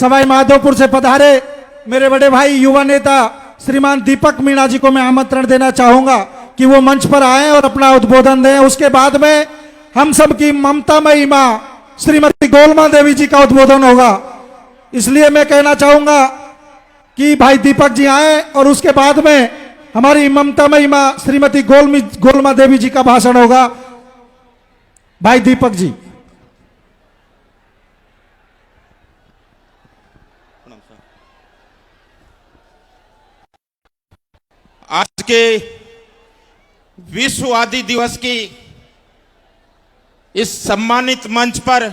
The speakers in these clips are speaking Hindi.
सवाई माधोपुर से पधारे मेरे बड़े भाई युवा नेता श्रीमान दीपक मीणा जी को मैं आमंत्रण देना चाहूंगा कि वो मंच पर आए और अपना उद्बोधन दें। उसके बाद में हम सब की ममतामयी मां श्रीमती गोलमा देवी जी का उद्बोधन होगा। इसलिए मैं कहना चाहूंगा कि भाई दीपक जी आए और उसके बाद में हमारी ममतामयी मां श्रीमती गोलमा देवी जी का भाषण होगा। भाई दीपक जी। आज के विश्व आदि दिवस की इस सम्मानित मंच पर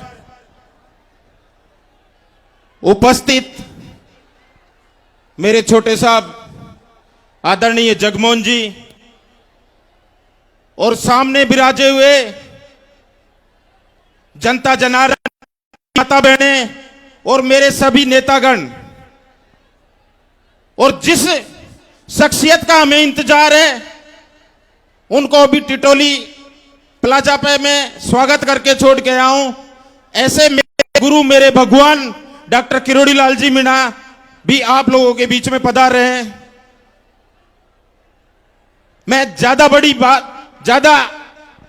उपस्थित मेरे छोटे साहब आदरणीय जगमोहन जी और सामने विराजे हुए जनता जनार्दन, माता बहनें और मेरे सभी नेतागण, और जिस शख्सियत का हमें इंतजार है उनको अभी टिटोली प्लाजा पे मैं स्वागत करके छोड़ के आया हूं। ऐसे मेरे गुरु, मेरे भगवान डॉक्टर किरोड़ी लाल जी मीणा भी आप लोगों के बीच में पधार रहे हैं। मैं ज्यादा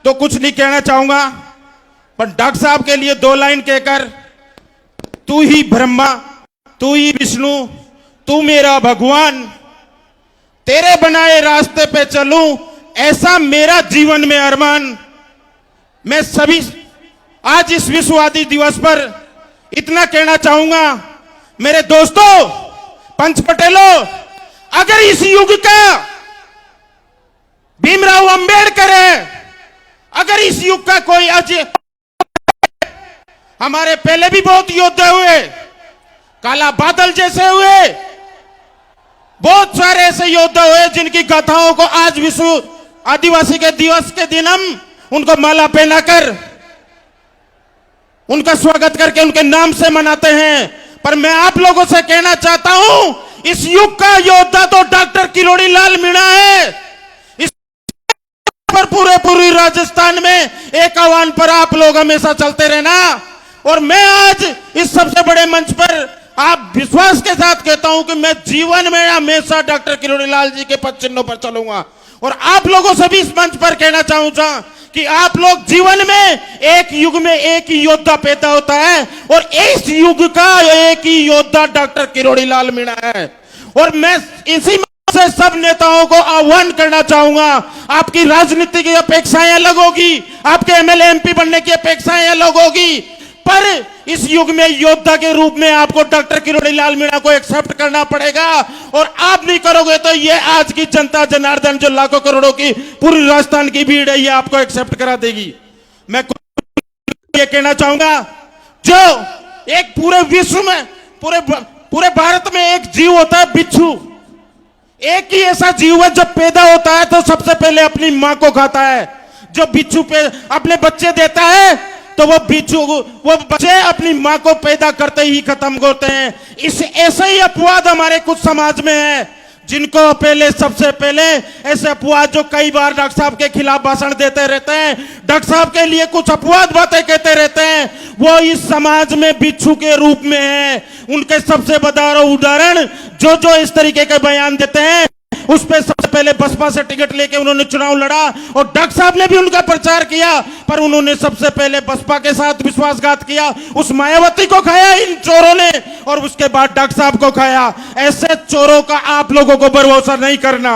तो कुछ नहीं कहना चाहूंगा, पर डॉक्टर साहब के लिए 2 लाइन कहकर, तू ही ब्रह्मा, तू ही विष्णु, तू मेरा भगवान, तेरे बनाए रास्ते पे चलूं, ऐसा मेरा जीवन में अरमान। मैं सभी आज इस विश्व आदि दिवस पर इतना कहना चाहूंगा, मेरे दोस्तों, पंच पटेलों, अगर इस युग का भीमराव अंबेडकर है, अगर इस युग का कोई अजय, हमारे पहले भी बहुत योद्धा हुए, काला बादल जैसे हुए, बहुत सारे ऐसे योद्धा हुए जिनकी गाथाओं को आज विश्व आदिवासी के दिवस के दिन हम उनको माला पहनाकर उनका स्वागत करके उनके नाम से मनाते हैं। पर मैं आप लोगों से कहना चाहता हूं, इस युग का योद्धा तो डॉक्टर किरोड़ी लाल मीणा है। इस पर पूरे राजस्थान में एक आह्वान पर आप लोग हमेशा चलते रहना। और मैं आज इस सबसे बड़े मंच पर आप विश्वास के साथ कहता हूं कि मैं जीवन में हमेशा डॉक्टर किरोड़ी लाल जी के पद चिन्हों पर चलूंगा। और आप लोगों से भी इस मंच पर कहना चाहूंगा कि आप लोग जीवन में एक युग में एक ही योद्धा पैदा होता है, और इस युग का एक ही योद्धा डॉक्टर किरोड़ी लाल मीणा है। और मैं इसी से सब नेताओं को आह्वान करना चाहूंगा, आपकी राजनीति की अपेक्षाएं अलग होगी, आपके एमएलए एमपी बनने की अपेक्षाएं अलग होगी, पर इस युग में योद्धा के रूप में आपको डॉक्टर किरोड़ी लाल मीणा को एक्सेप्ट करना पड़ेगा। और आप नहीं करोगे तो ये आज की जनता जनार्दन, जो लाखों करोड़ों की पूरी राजस्थान की भीड़ है, ये आपको एक्सेप्ट करा देगी। मैं ये कहना चाहूंगा, जो एक पूरे विश्व में, पूरे भारत में एक जीव होता है, बिच्छू। एक ही ऐसा जीव है जब पैदा होता है तो सबसे पहले अपनी मां को खाता है। जो बिच्छू पे अपने बच्चे देता है तो वो बच्चे अपनी मां को पैदा करते ही खत्म होते हैं। इस ऐसे ही अपवाद हमारे कुछ समाज में है, जिनको सबसे पहले ऐसे अपवाद जो कई बार डॉक्टर साहब के खिलाफ भाषण देते रहते हैं, डॉक्टर साहब के लिए कुछ अपवाद बातें कहते रहते हैं, वो इस समाज में बिच्छू के रूप में है। उनके सबसे बड़ा उदाहरण जो इस तरीके के बयान देते हैं, उस पे सबसे पहले बसपा से टिकट लेके उन्होंने चुनाव लड़ा और डॉक्टर साहब ने भी उनका प्रचार किया, पर उन्होंने सबसे पहले बसपा के साथ विश्वासघात किया। उस मायावती को खाया इन चोरों ने, और उसके बाद डॉक्टर साहब को खाया। ऐसे चोरों का आप लोगों को भरोसा नहीं करना।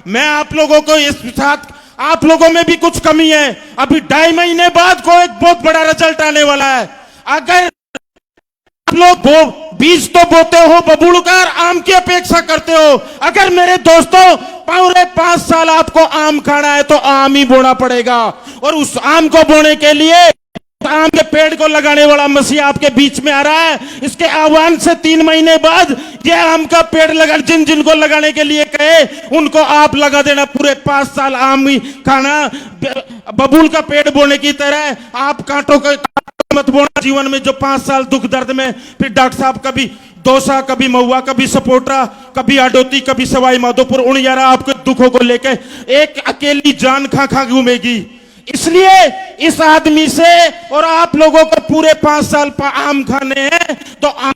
मैं आप लोगों को इस साथ, आप लोगों में भी कुछ कमी है। अभी 2.5 महीने बाद को एक बहुत बड़ा रिजल्ट आने वाला है। अगर लोग बीज तो बोते हो, बबूलकार आम की अपेक्षा करते हो, अगर मेरे दोस्तों पूरे 5 साल आपको आम खाना है तो आम ही बोना पड़ेगा। और उस आम को बोने के लिए आम के पेड़ को लगाने वाला मसीहा आपके बीच में आ रहा है। इसके आह्वान से 3 महीने बाद ये आम का पेड़ लगा, जिनको लगाने के लिए कहे उनको आप लगा देना। पूरे 5 साल आम ही खाना, बबूल का पेड़ बोने की तरह आप कांटों का मत बोना जीवन में। जो 5 साल दुख दर्द में, फिर डॉक्टर साहब कभी दौसा, कभी महुआ, कभी सपोटा, कभी आडोती, कभी सवाई माधोपुर, उनियारा आपके दुखों को लेकर एक अकेली जान खा घूमेगी। इसलिए इस आदमी से और आप लोगों को पूरे 5 साल आम खाने हैं तो आम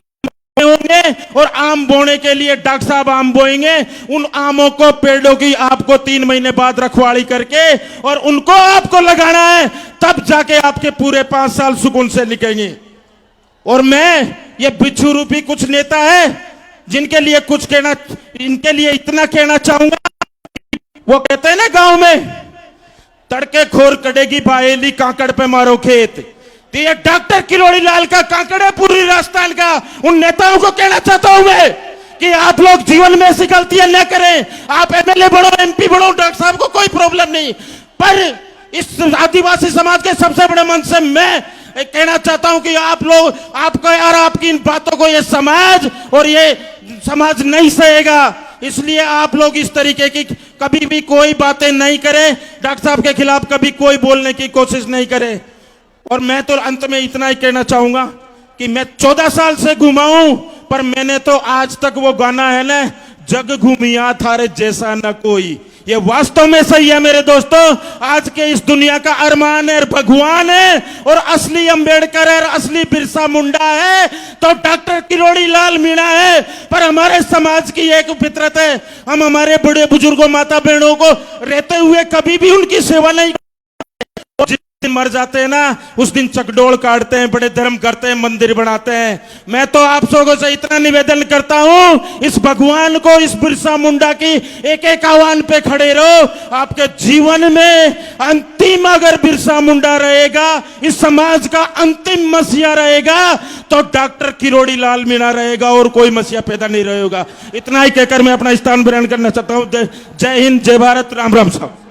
होंगे और आम बोने के लिए डॉक्टर साहब आम बोएंगे। उन आमों को, पेड़ों की आपको 3 महीने बाद रखवाली करके और उनको आपको लगाना है, तब जाके आपके पूरे 5 साल सुकून से निकलेंगे। और मैं ये बिच्छू रूपी कुछ नेता है जिनके लिए कुछ कहना, इनके लिए इतना कहना चाहूंगा। वो कहते हैं ना गांव में, तड़के खोर कड़ेगी बाएली, कांकड़ पे मारो खेत। तो ये डॉक्टर किरोड़ी लाल का कांकड़ है पूरी राजस्थान का। उन नेताओं को कहना चाहता हूं मैं कि आप लोग जीवन में ऐसी गलतियां न करें। आप एमएलए बनो, एमपी बनो, डॉक्टर साहब को कोई प्रॉब्लम नहीं, पर इस आदिवासी समाज के सबसे बड़े मन से मैं कहना चाहता हूं कि आप लोग, आपको यार, आपकी इन बातों को ये समाज नहीं सहेगा। इसलिए आप लोग इस तरीके की कभी भी कोई बातें नहीं करें, डॉक्टर साहब के खिलाफ कभी कोई बोलने की कोशिश नहीं करें। और मैं तो अंत में इतना ही कहना चाहूंगा कि मैं 14 साल से घूमा हूं, पर मैंने तो आज तक वो गाना है ना, जग घूमिया थारे जैसा न कोई, ये वास्तव में सही है मेरे दोस्तों। आज के इस दुनिया का अरमान है, भगवान है, और असली अंबेडकर है, और असली बिरसा मुंडा है तो डॉक्टर किरोड़ी लाल मीणा है। पर हमारे समाज की एक फितरत है, हम हमारे बड़े बुजुर्गों, माता बहनों को रहते हुए कभी भी उनकी सेवा नहीं, मर जाते हैं ना उस दिन चकडोल काटते हैं, बड़े धर्म करते हैं, मंदिर बनाते हैं। मैं तो आप सबों से इतना निवेदन करता हूं, इस भगवान को, इस बिरसा मुंडा की एक आह्वान पे खड़े रहो। आपके जीवन में अंतिम अगर बिरसा मुंडा रहेगा, इस समाज का अंतिम मसीहा रहेगा, तो डॉक्टर किरोड़ी लाल मीणा रहेगा और कोई मसीहा पैदा नहीं रहेगा। इतना ही कहकर मैं अपना स्थान ग्रहण करना चाहता हूं। जय हिंद, जय भारत, राम राम साहब।